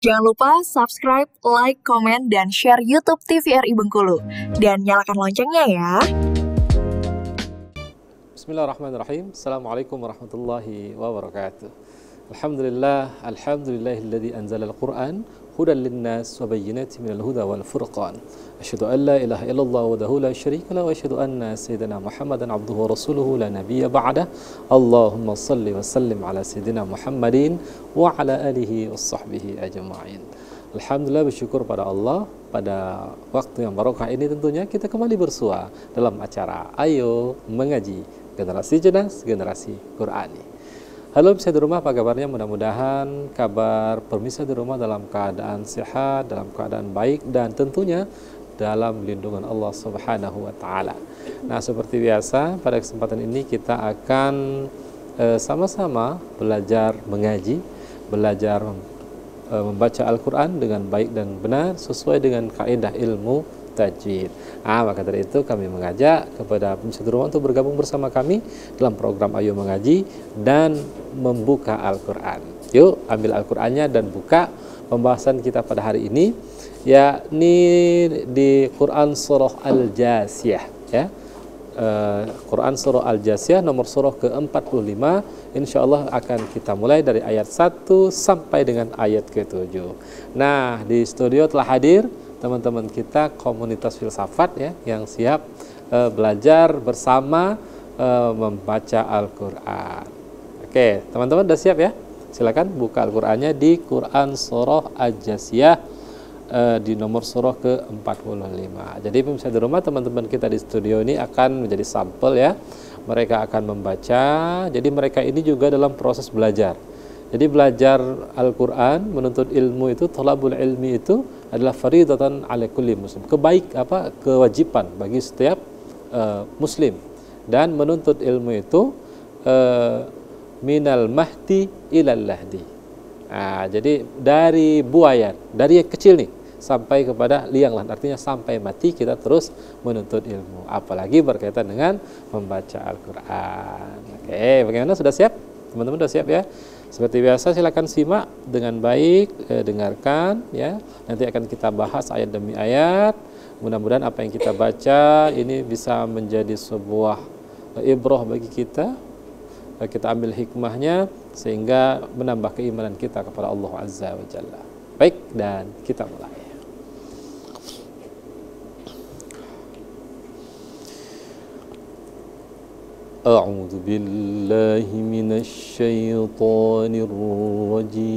Jangan lupa subscribe, like, komen, dan share YouTube TVRI Bengkulu. Dan nyalakan loncengnya ya. Bismillahirrahmanirrahim. Assalamualaikum warahmatullahi wabarakatuh. Alhamdulillahilladzi anzala al-Qur'an hudan linnas wa bayyinatin minal huda wal furqan. Asyhadu an la ilaha illallah wahdahu la syarika lahu wa asyhadu anna sayyidina Muhammadan abduhu wa rasuluhu la nabiyya ba'dah. Allahumma shalli wa sallim ala sayyidina Muhammadin wa ala alihi wassahbihi ajma'in. Alhamdulillah, bersyukur pada Allah, pada waktu yang barokah ini tentunya kita kembali bersua dalam acara Ayo Mengaji, generasi cerdas, generasi Qurani. Halo pemirsa di rumah, apa kabarnya? Mudah-mudahan kabar pemirsa di rumah dalam keadaan sehat, dalam keadaan baik, dan tentunya dalam lindungan Allah Subhanahu wa Ta'ala. Nah, seperti biasa, pada kesempatan ini kita akan sama-sama belajar mengaji, belajar membaca Al-Quran dengan baik dan benar sesuai dengan kaidah ilmu tajwid. Maka dari itu kami mengajak kepada pemirsa di rumah untuk bergabung bersama kami dalam program Ayo Mengaji dan membuka Al-Quran. Yuk, ambil Al-Qurannya dan buka pembahasan kita pada hari ini, yakni di Quran Surah Al-Jasiyah, ya. Quran Surah Al-Jasiyah nomor surah ke-45. InsyaAllah akan kita mulai dari ayat 1 sampai dengan ayat ke-7. Nah, di studio telah hadir teman-teman kita komunitas filsafat, ya, yang siap belajar bersama membaca Al-Quran. Oke, teman-teman udah siap ya? Silakan buka Al-Qurannya di Quran Surah Al-Jasiyah di nomor surah ke-45. Jadi pemirsa di rumah, teman-teman kita di studio ini akan menjadi sampel, ya. Mereka akan membaca. Jadi mereka ini juga dalam proses belajar. Jadi belajar Al-Quran, menuntut ilmu itu, thalabul ilmi itu adalah faridatan ala kulli muslim. Kewajiban bagi setiap muslim. Dan menuntut ilmu itu minal mahdi ilal lahdi. Jadi dari buaya, dari yang kecil nih sampai kepada liang lahat, artinya sampai mati kita terus menuntut ilmu, apalagi berkaitan dengan membaca Al-Quran. Oke, bagaimana, sudah siap? Teman-teman sudah siap, ya? Seperti biasa silakan simak dengan baik, dengarkan, ya. Nanti akan kita bahas ayat demi ayat. Mudah-mudahan apa yang kita baca ini bisa menjadi sebuah ibrah bagi kita. Kita ambil hikmahnya sehingga menambah keimanan kita kepada Allah Azza wa Jalla. Baik, dan kita mulai. A'udzu billahi minasy syaithanir rajim.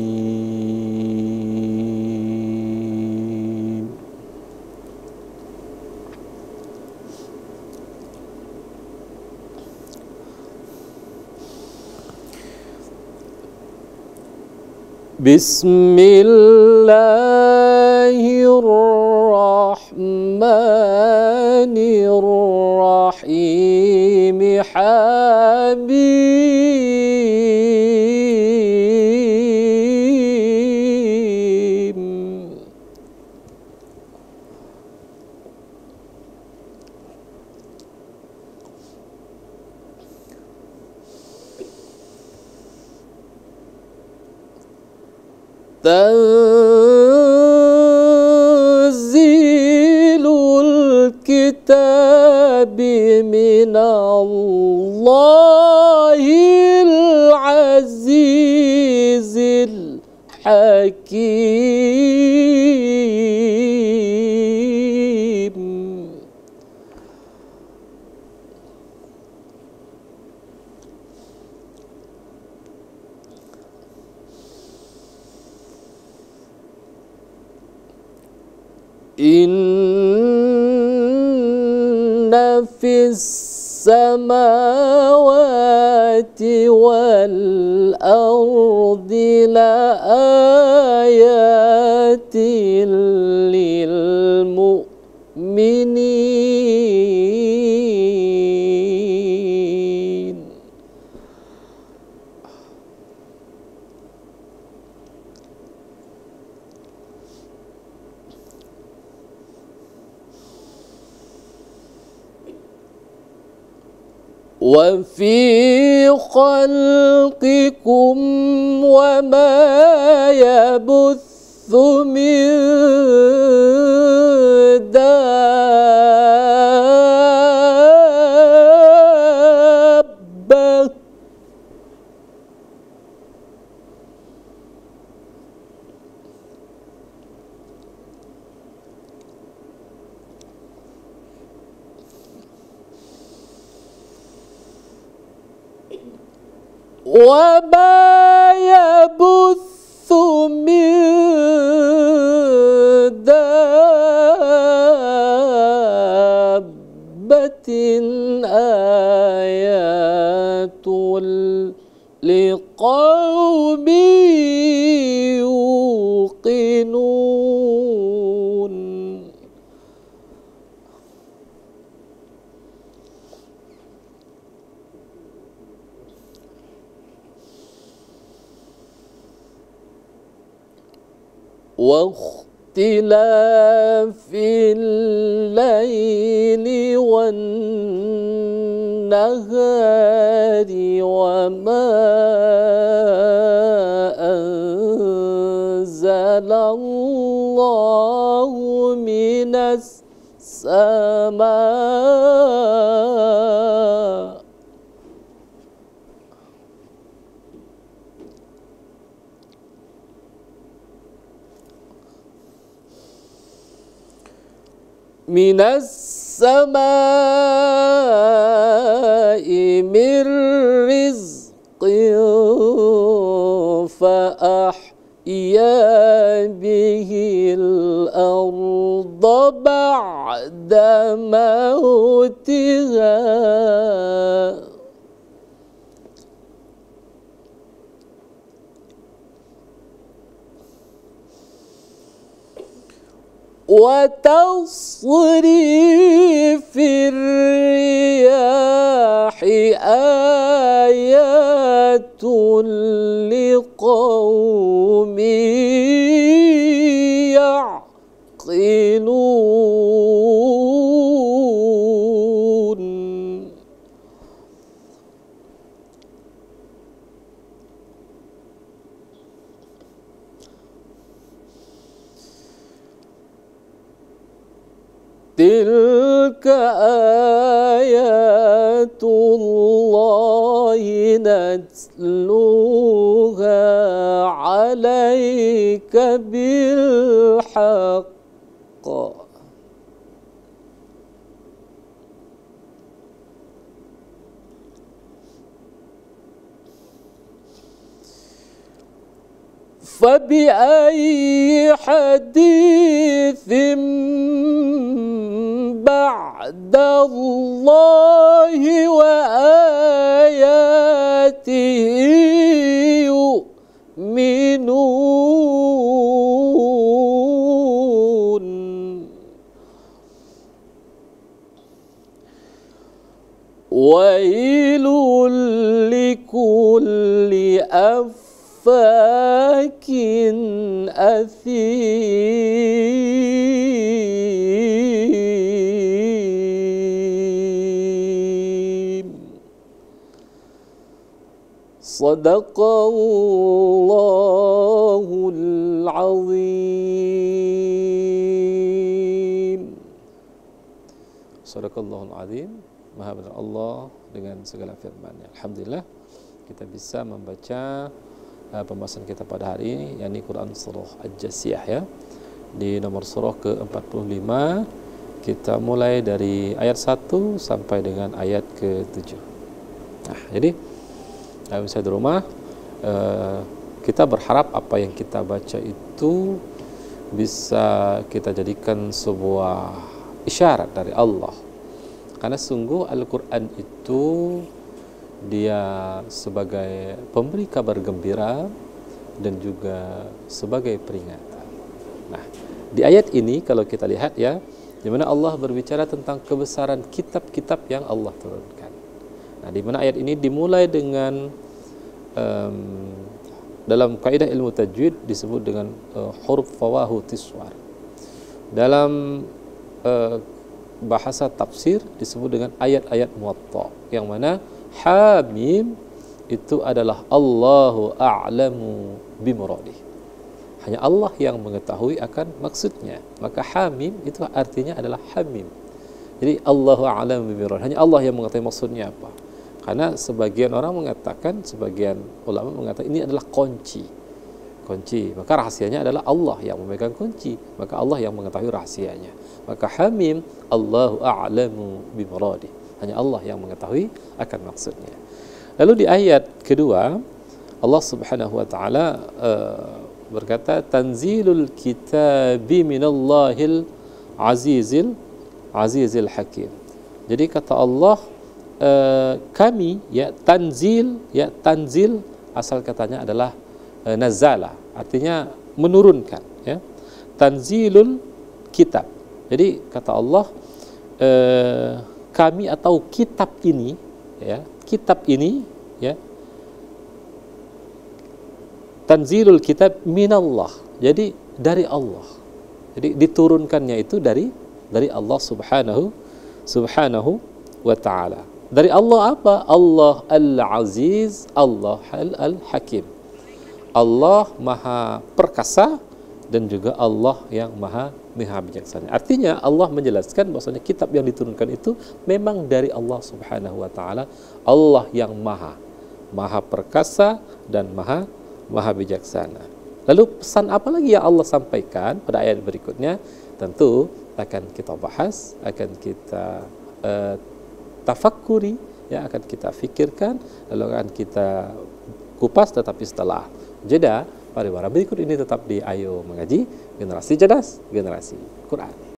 Bismillahirrahmanirrahim. Habib. Tanzilul kitabi minallahil azizil hakim. Inna fis samawati wal ardi la ayatin lil mu'minin. وفي خلقكم وما يبث من دابة وما يبث من دابة آيات لقوم يوقنون واختلاف الليل والنهار وما أنزل الله من السماء من من رزق فأحيا به الأرض بعد موتها وتصريف الرياح آيات لقوم يعقلون تلك آيات الله نتلوها عليك بالحق فبأي حديث بعد الله وآياته يؤمنون ويل لكل أفاك أثيم صدق الله العظيم. Sadaqallahul azim. Maha benar Allah dengan segala firman-Nya. Alhamdulillah kita bisa membaca pembahasan kita pada hari ini, yakni Quran surah Al-Jasiyah ya. Di nomor surah ke-45 kita mulai dari ayat 1 sampai dengan ayat ke-7. Nah, jadi misalnya di rumah kita berharap apa yang kita baca itu bisa kita jadikan sebuah isyarat dari Allah. Karena sungguh Al-Quran itu dia sebagai pemberi kabar gembira dan juga sebagai peringatan. Nah, di ayat ini kalau kita lihat ya, di mana Allah berbicara tentang kebesaran kitab-kitab yang Allah turunkan. Nah, di mana ayat ini dimulai dengan dalam kaidah ilmu tajwid disebut dengan huruf fawahu tiswar. Dalam bahasa tafsir disebut dengan ayat-ayat muwatta, yang mana Hamim itu adalah Allahu a'lamu bimuradih. Hanya Allah yang mengetahui akan maksudnya. Maka hamim itu artinya adalah hamim. Jadi Allahu a'lam bimurad. Hanya Allah yang mengetahui maksudnya apa. Karena sebagian orang mengatakan, sebagian ulama mengatakan ini adalah kunci. Maka rahasianya adalah Allah yang memegang kunci. Maka Allah yang mengetahui rahasianya. Maka hamim Allahu a'lamu bimuradi. Hanya Allah yang mengetahui akan maksudnya. Lalu di ayat kedua Allah Subhanahu wa taala berkata tanzilul kitabi minallahil azizil hakim. Jadi kata Allah kami tanzil asal katanya adalah nazala, artinya menurunkan, ya. Tanzilul kitab. Jadi kata Allah kami atau kitab ini, ya, tanzilul kitab minallah. Jadi dari Allah. Jadi diturunkannya itu dari Allah subhanahu wa ta'ala. Dari Allah apa? Allah Al-Aziz, Allah Al-Hakim. Allah Maha Perkasa dan juga Allah yang Maha Bijaksana. Artinya Allah menjelaskan bahwasanya kitab yang diturunkan itu memang dari Allah Subhanahu wa taala, Allah yang Maha Perkasa dan Maha Bijaksana. Lalu pesan apa lagi yang Allah sampaikan pada ayat berikutnya? Tentu akan kita bahas, akan kita tafakkuri, ya, akan kita fikirkan, lalu akan kita kupas. Tetapi setelah jeda pariwara berikut ini tetap di Ayo Mengaji, generasi cerdas, generasi Quran.